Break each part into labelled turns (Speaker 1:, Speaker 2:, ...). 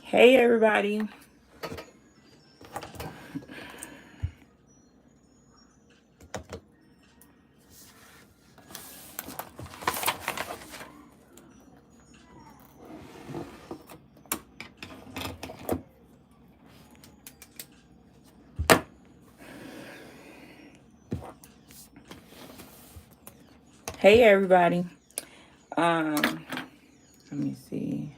Speaker 1: Hey everybody. Hey everybody. Let me see.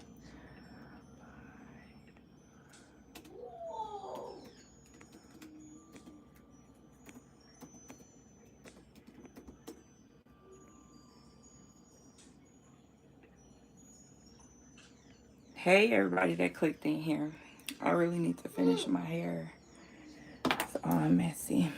Speaker 1: Hey everybody that clicked in here. I really need to finish my hair. It's all messy.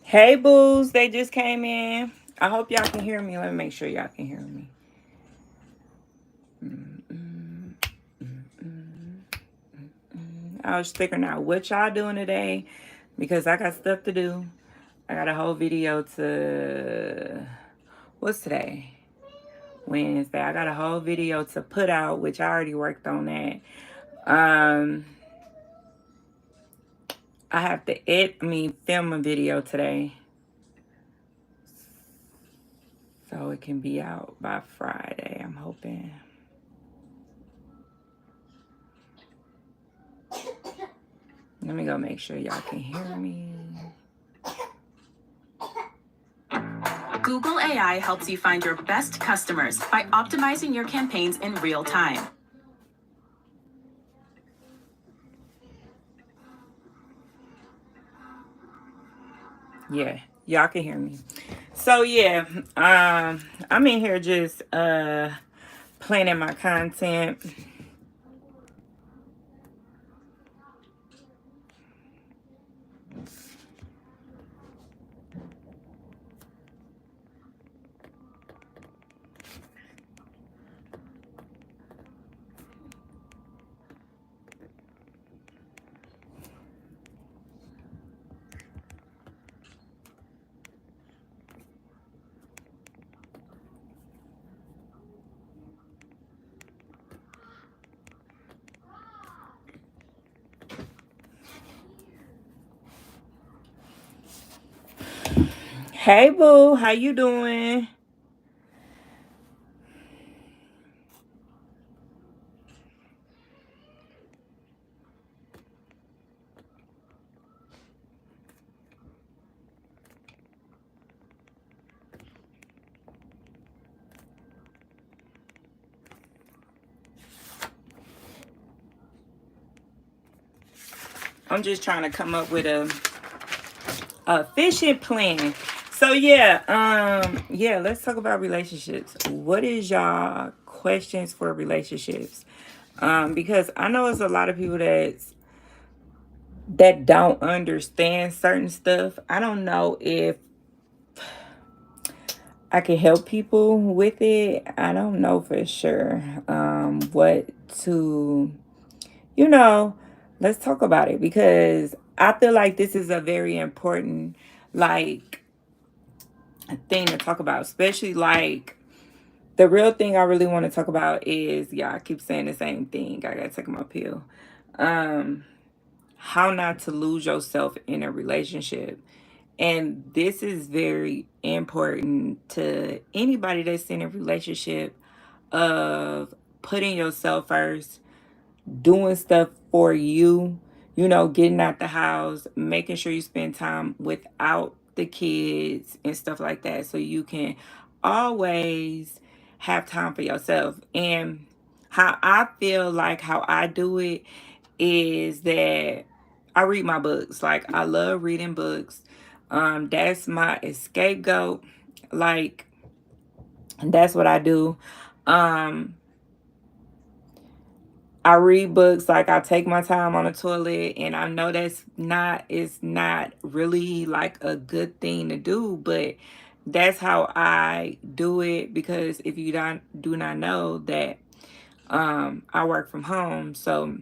Speaker 1: Hey boos, they just came in. I hope y'all can hear me. Let me make sure y'all can hear me. I was figuring out what y'all doing today because I got stuff to do. I got a whole video to... What's today? Wednesday. I got a whole video to put out, which I already worked on that. I have to film a video today, so it can be out by Friday, I'm hoping. Let me go make sure y'all can hear me.
Speaker 2: Google AI helps you find your best customers by optimizing your campaigns in real time.
Speaker 1: Yeah, y'all can hear me. So yeah, I'm in here just planning my content. Hey boo, how you doing? I'm just trying to come up with a efficient plan. So yeah, let's talk about relationships. What is y'all questions for relationships? Because I know it's a lot of people that don't understand certain stuff. I don't know if I can help people with it. I don't know for sure what to, let's talk about it, because I feel like this is a very important thing to talk about, especially the real thing I really want to talk about is, I keep saying the same thing. I gotta take my pill. How not to lose yourself in a relationship. And this is very important to anybody that's in a relationship, of putting yourself first, doing stuff for you, getting out the house, making sure you spend time without the kids and stuff like that, so you can always have time for yourself. And how I feel like how I do it is that I read my books. Like, I love reading books. That's my scapegoat. Like, that's what I do. I read books, like I take my time on the toilet, and I know it's not really like a good thing to do, but that's how I do it, because if you do not know that I work from home, so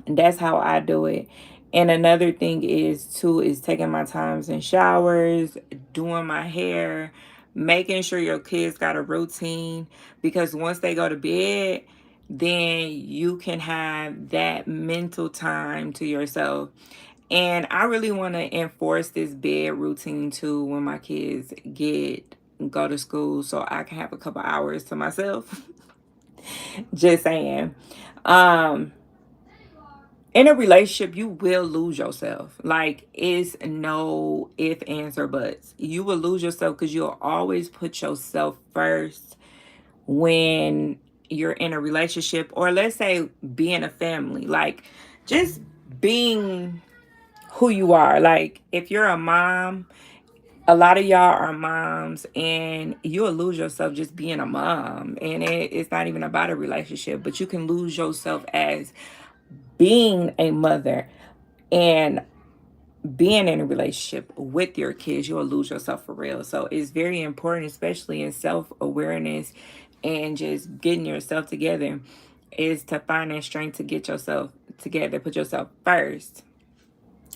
Speaker 1: that's how I do it. And another thing is too is taking my times in showers, doing my hair, making sure your kids got a routine, because once they go to bed, then you can have that mental time to yourself. And I really want to enforce this bed routine too when my kids go to school, so I can have a couple hours to myself. Just saying. Um in a relationship, you will lose yourself. Like, it's no ifs, ands, or buts. You will lose yourself because you'll always put yourself first when you're in a relationship, or let's say being a family. Like, just being who you are. Like, if you're a mom, a lot of y'all are moms, and you'll lose yourself just being a mom. And it's not even about a relationship, but you can lose yourself as being a mother and being in a relationship with your kids. You'll lose yourself for real. So it's very important, especially in self-awareness and just getting yourself together, is to find that strength to get yourself together, put yourself first.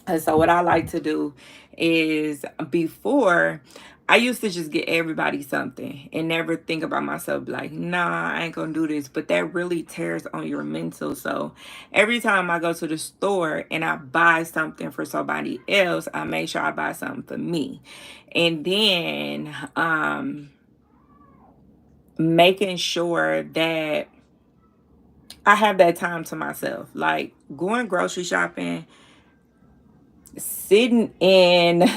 Speaker 1: And so what I like to do is, before, I used to just get everybody something and never think about myself, like, nah, I ain't gonna do this. But that really tears on your mental. So every time I go to the store and I buy something for somebody else, I make sure I buy something for me. And then making sure that I have that time to myself. Like, going grocery shopping, sitting in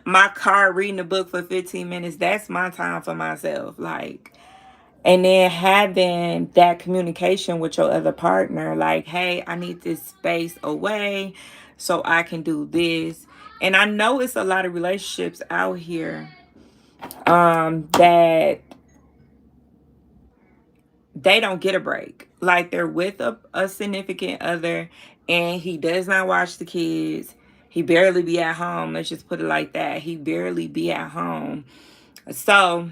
Speaker 1: my car reading a book for 15 minutes, that's my time for myself. Like, and then having that communication with your other partner, like, hey, I need this space away so I can do this. And I know it's a lot of relationships out here that they don't get a break. Like, they're with a significant other, and he does not watch the kids. He barely be at home. Let's just put it like that. He barely be at home. So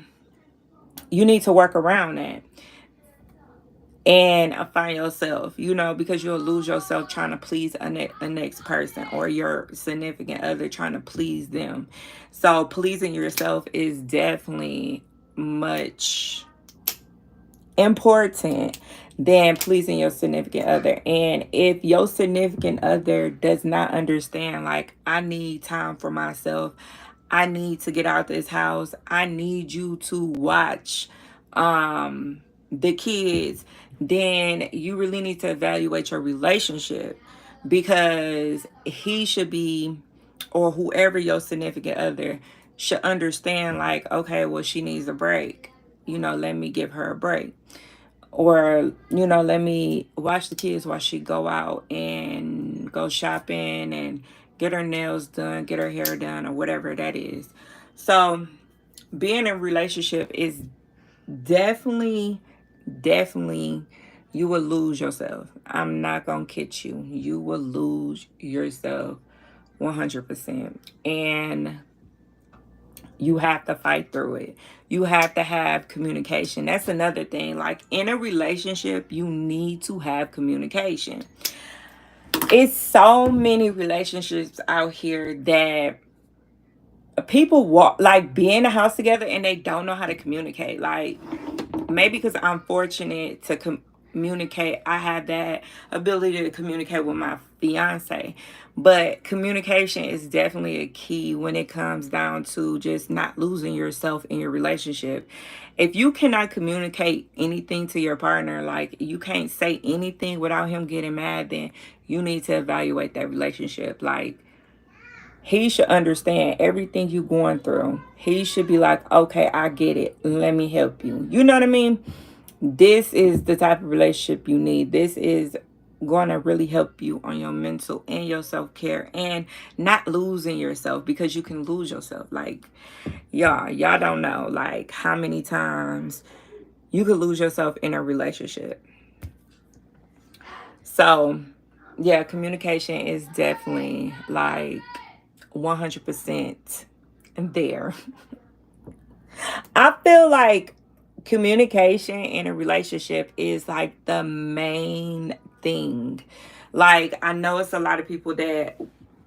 Speaker 1: you need to work around that and find yourself, because you'll lose yourself trying to please a next person, or your significant other trying to please them. So pleasing yourself is definitely much important than pleasing your significant other. And if your significant other does not understand, like, I need time for myself, I need to get out this house, I need you to watch the kids, then you really need to evaluate your relationship, because he should be, or whoever your significant other should understand, like, okay, well, she needs a break, let me give her a break. Or, let me watch the kids while she go out and go shopping and get her nails done, get her hair done, or whatever that is. So being in a relationship is definitely, you will lose yourself. I'm not gonna kid you. You will lose yourself 100%. And you have to fight through it. You have to have communication. That's another thing. Like, in a relationship, you need to have communication. It's so many relationships out here that people be in the house together and they don't know how to communicate. Like, maybe because I'm fortunate to communicate, I have that ability to communicate with my fiance. But communication is definitely a key when it comes down to just not losing yourself in your relationship. If you cannot communicate anything to your partner, like, you can't say anything without him getting mad, then you need to evaluate that relationship. Like, he should understand everything you're going through. He should be like, okay, I get it. Let me help you. You know what I mean? This is the type of relationship you need. This is going to really help you on your mental and your self-care, and not losing yourself, because you can lose yourself. Like, y'all don't know, like, how many times you could lose yourself in a relationship. So yeah, communication is definitely like 100% there. I feel like communication in a relationship is like the main thing. Like, I know it's a lot of people that,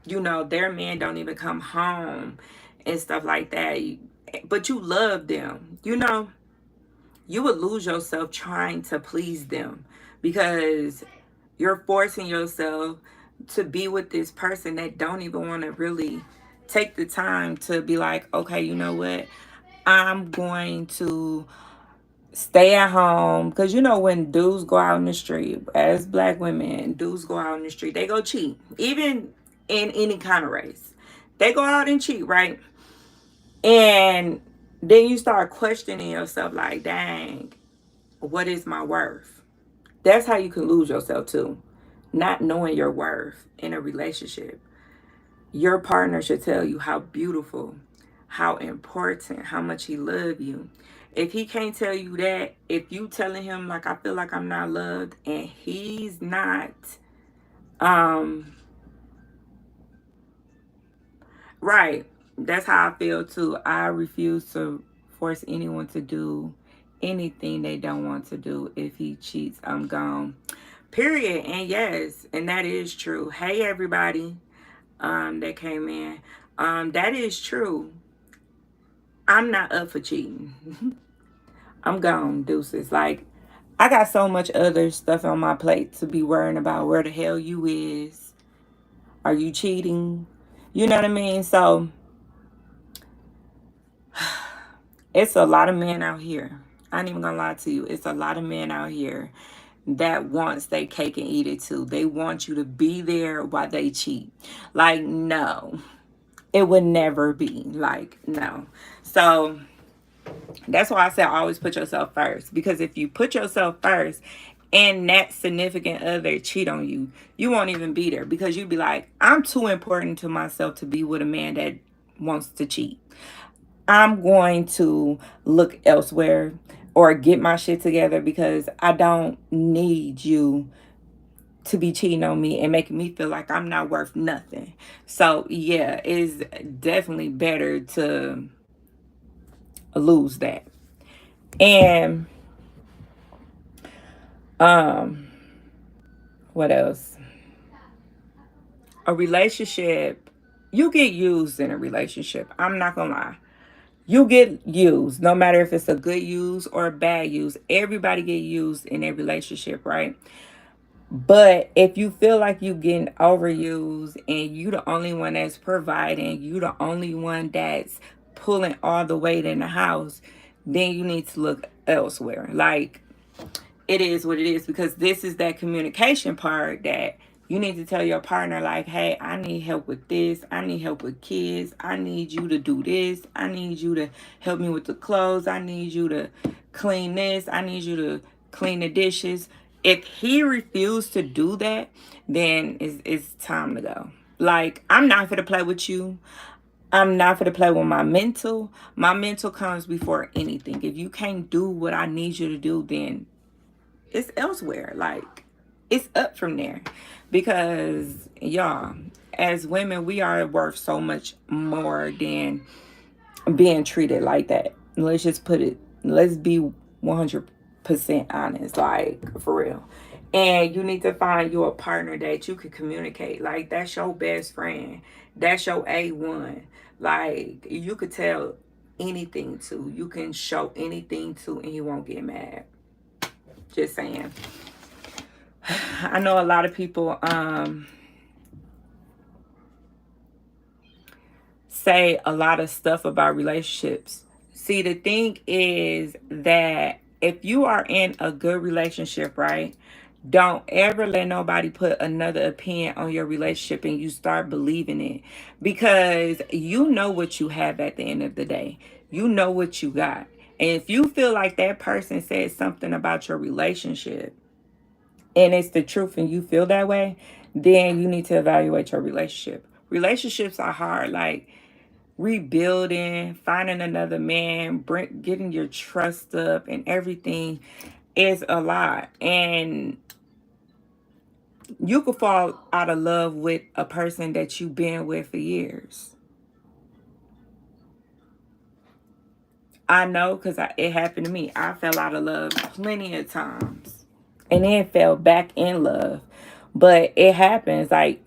Speaker 1: their men don't even come home and stuff like that, but you love them. You would lose yourself trying to please them because you're forcing yourself to be with this person that don't even want to really take the time to be like, okay, you know what? I'm going to stay at home. Because when dudes go out in the street, as black women, dudes go out in the street, they go cheat. Even in any kind of race. They go out and cheat, right? And then you start questioning yourself like, dang, what is my worth? That's how you can lose yourself too. Not knowing your worth in a relationship. Your partner should tell you how beautiful, how important, how much he loves you. If he can't tell you that, if you telling him like, I feel like I'm not loved, and he's not right, that's how I feel too. I refuse to force anyone to do anything they don't want to do. If he cheats, I'm gone. Period. And yes, and that is true. Hey everybody that came in. That is true. I'm not up for cheating. I'm gone, deuces. Like, I got so much other stuff on my plate to be worrying about. Where the hell you is? Are you cheating? You know what I mean? So it's a lot of men out here. I ain't even gonna lie to you. It's a lot of men out here that wants their cake and eat it too. They want you to be there while they cheat. Like, no. It would never be. Like, no. So that's why I say always put yourself first. Because if you put yourself first and that significant other cheat on you, you won't even be there. Because you'd be like, I'm too important to myself to be with a man that wants to cheat. I'm going to look elsewhere or get my shit together because I don't need you to be cheating on me and making me feel like I'm not worth nothing. So yeah, it's definitely better to lose that. And what else? A relationship, you get used in a relationship. I'm not gonna lie. You get used, no matter if it's a good use or a bad use. Everybody get used in a relationship, right? But if you feel like you getting overused and you the only one that's providing, you the only one that's pulling all the weight in the house, then you need to look elsewhere. Like, it is what it is, because this is that communication part that you need to tell your partner, like, hey, I need help with this. I need help with kids. I need you to do this. I need you to help me with the clothes. I need you to clean this. I need you to clean the dishes. If he refused to do that, then it's time to go. Like, I'm not going to play with you. I'm not going to play with my mental. My mental comes before anything. If you can't do what I need you to do, then it's elsewhere. Like, it's up from there. Because y'all, as women, we are worth so much more than being treated like that. Let's just put it, let's be 100% honest, like, for real. And you need to find you a partner that you can communicate. Like, that's your best friend. That's your A1. Like, you could tell anything to. You can show anything to, and he won't get mad. Just saying. I know a lot of people say a lot of stuff about relationships. See, the thing is that if you are in a good relationship, right? Don't ever let nobody put another opinion on your relationship and you start believing it. Because you know what you have at the end of the day. You know what you got. And if you feel like that person said something about your relationship and it's the truth and you feel that way, then you need to evaluate your relationship. Relationships are hard. Like, rebuilding, finding another man, getting your trust up and everything is a lot. And You could fall out of love with a person that you've been with for years. I know, because it happened to me. I fell out of love plenty of times. And then fell back in love. But it happens. Like,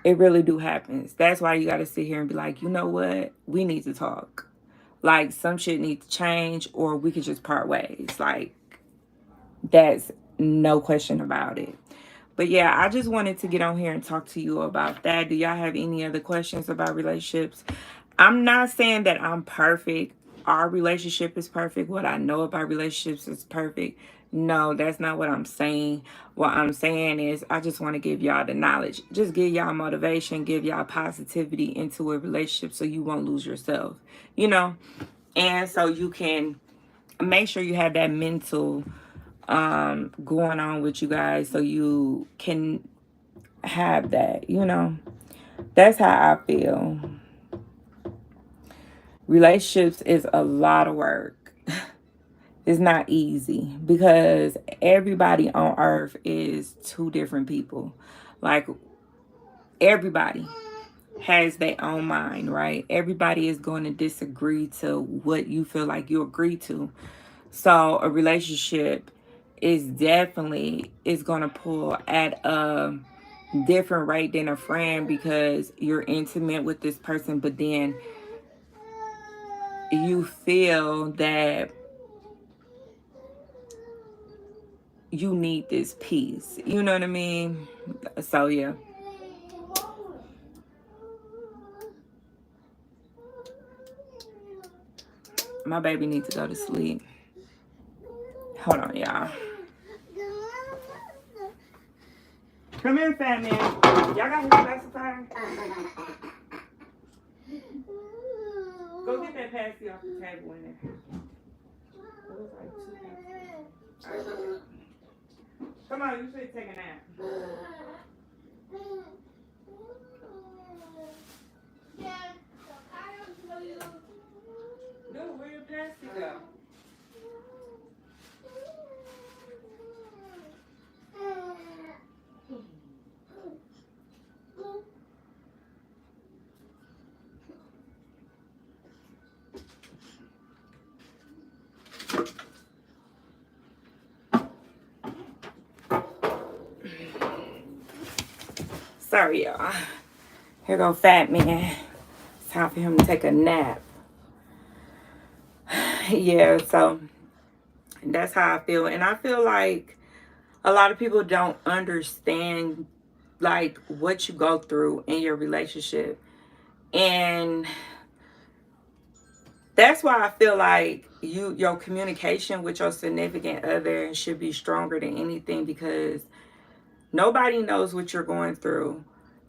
Speaker 1: it really do happens. That's why you got to sit here and be like, you know what? We need to talk. Like, some shit needs to change, or we could just part ways. Like, that's no question about it. But yeah, I just wanted to get on here and talk to you about that. Do y'all have any other questions about relationships? I'm not saying that I'm perfect. Our relationship is perfect. What I know about relationships is perfect. No, that's not what I'm saying. What I'm saying is I just want to give y'all the knowledge. Just give y'all motivation, give y'all positivity into a relationship so you won't lose yourself, you know? And so you can make sure you have that mental going on with you guys so you can have that, you know? That's how I feel. Relationships is a lot of work. It's not easy because everybody on earth is two different people. Like, everybody has their own mind, right? Everybody is going to disagree to what you feel like you agree to. So a relationship is definitely going to pull at a different rate than a friend because you're intimate with this person, but then you feel that you need this peace. You know what I mean? So yeah. My baby needs to go to sleep. Hold on, y'all. Come here, fat man. Y'all got his pacifier? Go get that passy off the table in there. It was like 2 pasties. All right. Come on, you should take a nap. No, where your pasty go? Sorry, y'all. Here go fat man. It's time for him to take a nap. Yeah, so that's how I feel. And I feel like a lot of people don't understand like what you go through in your relationship. And that's why I feel like your communication with your significant other should be stronger than anything, because nobody knows what you're going through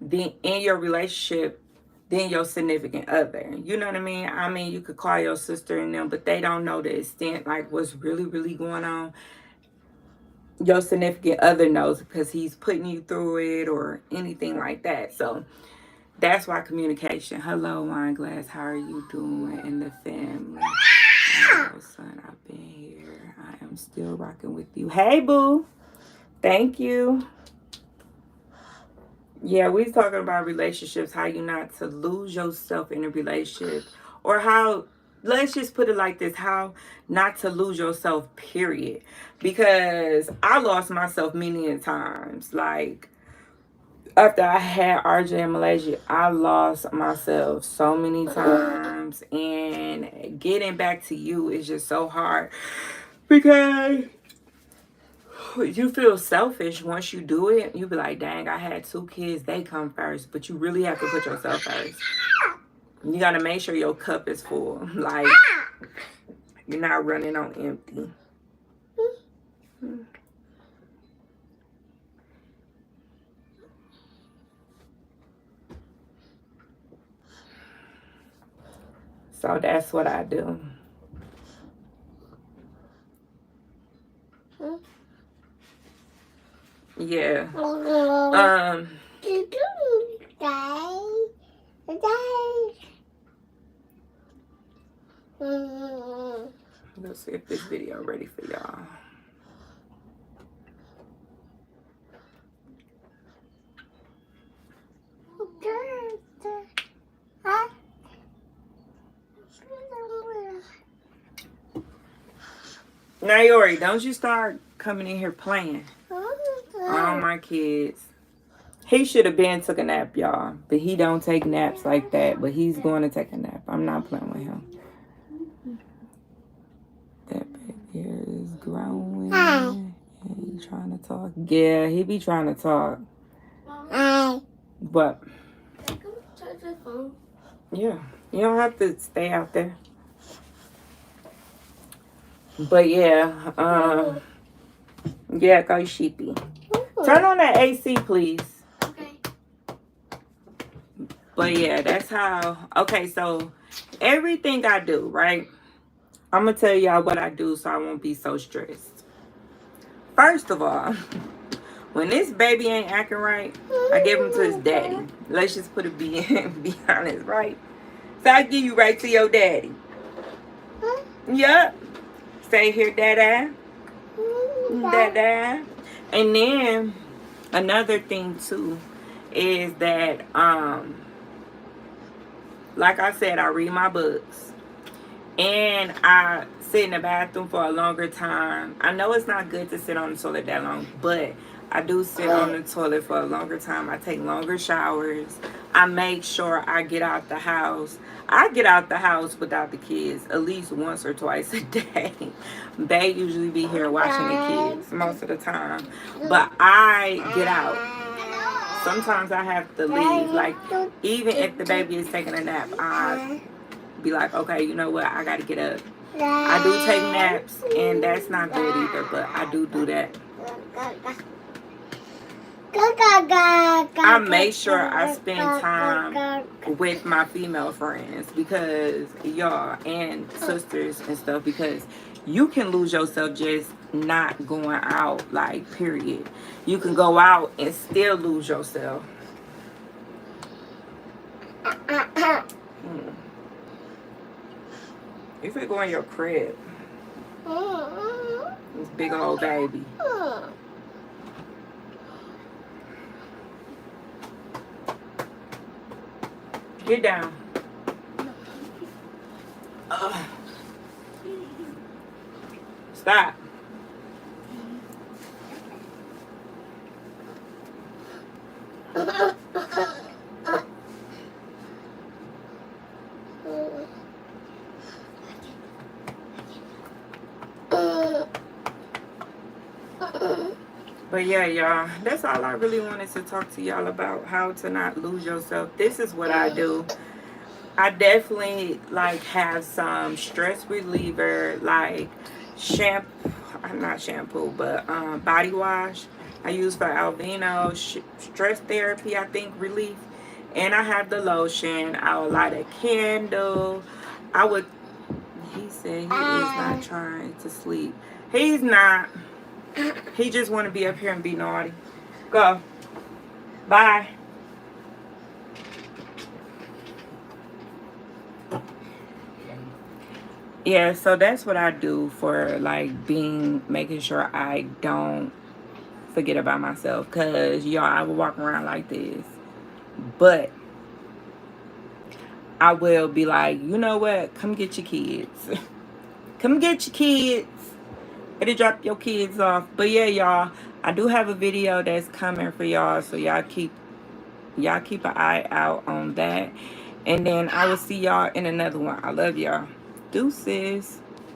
Speaker 1: in your relationship than your significant other. You know what I mean? I mean, you could call your sister and them, but they don't know the extent, like what's really, really going on. Your significant other knows because he's putting you through it or anything like that. So that's why communication. Hello, wine glass. How are you doing in the family? Hello, son. I've been here. I am still rocking with you. Hey, boo. Thank you. Yeah, we're talking about relationships, how you not to lose yourself in a relationship, or how, let's just put it like this, how not to lose yourself, period. Because I lost myself many times. Like, after I had RJ in Malaysia, I lost myself so many times, and getting back to you is just so hard because you feel selfish once you do it. You be like, dang, I had 2 kids, they come first. But you really have to put yourself first. You got to make sure your cup is full. Like, you're not running on empty. So that's what I do. Yeah. Let's see if this video ready for y'all. Ňaƴoሪ, don't you start coming in here playing. All my kids. He should have been took a nap, y'all. But he don't take naps like that. But he's going to take a nap. I'm not playing with him. That baby is growing. And he trying to talk. Yeah, he be trying to talk. But yeah, you don't have to stay out there. But yeah, yeah, go sheepy. Turn on that AC, please.
Speaker 3: Okay.
Speaker 1: But yeah, that's how. Okay, so everything I do, right? I'm gonna tell y'all what I do so I won't be so stressed. First of all, when this baby ain't acting right, I give him to his daddy. Let's just put it be honest, right? So I give you right to your daddy. Yup. Stay here, dada. Dada. And then another thing too is that like I said, I read my books and I sit in the bathroom for a longer time. I know it's not good to sit on the toilet that long, but I do sit on the toilet for a longer time. I take longer showers. I make sure I get out the house. I get out the house without the kids at least once or twice a day. They usually be here watching the kids most of the time. But I get out. Sometimes I have to leave. Like, even if the baby is taking a nap, I be like, okay, you know what? I got to get up. I do take naps, and that's not good either, but I do that. I make sure I spend time with my female friends because y'all and sisters and stuff, because you can lose yourself just not going out, like, period. You can go out and still lose yourself. You could go in your crib. This big old baby. Get down. Stop. But yeah, y'all, that's all I really wanted to talk to y'all about, how to not lose yourself. This is what I do. I definitely like have some stress reliever, like shampoo, not shampoo, but body wash I use for albino stress therapy, I think, relief. And I have the lotion. I would light a candle. He said he is not trying to sleep. He's not. He just want to be up here and be naughty. Go. Bye. Yeah, so that's what I do for, like, making sure I don't forget about myself. Because, y'all, I will walk around like this. But I will be like, you know what? Come get your kids. Come get your kids. Better drop your kids off. But yeah, y'all, I do have a video that's coming for y'all, so y'all keep an eye out on that. And then I will see y'all in another one. I love y'all. Deuces.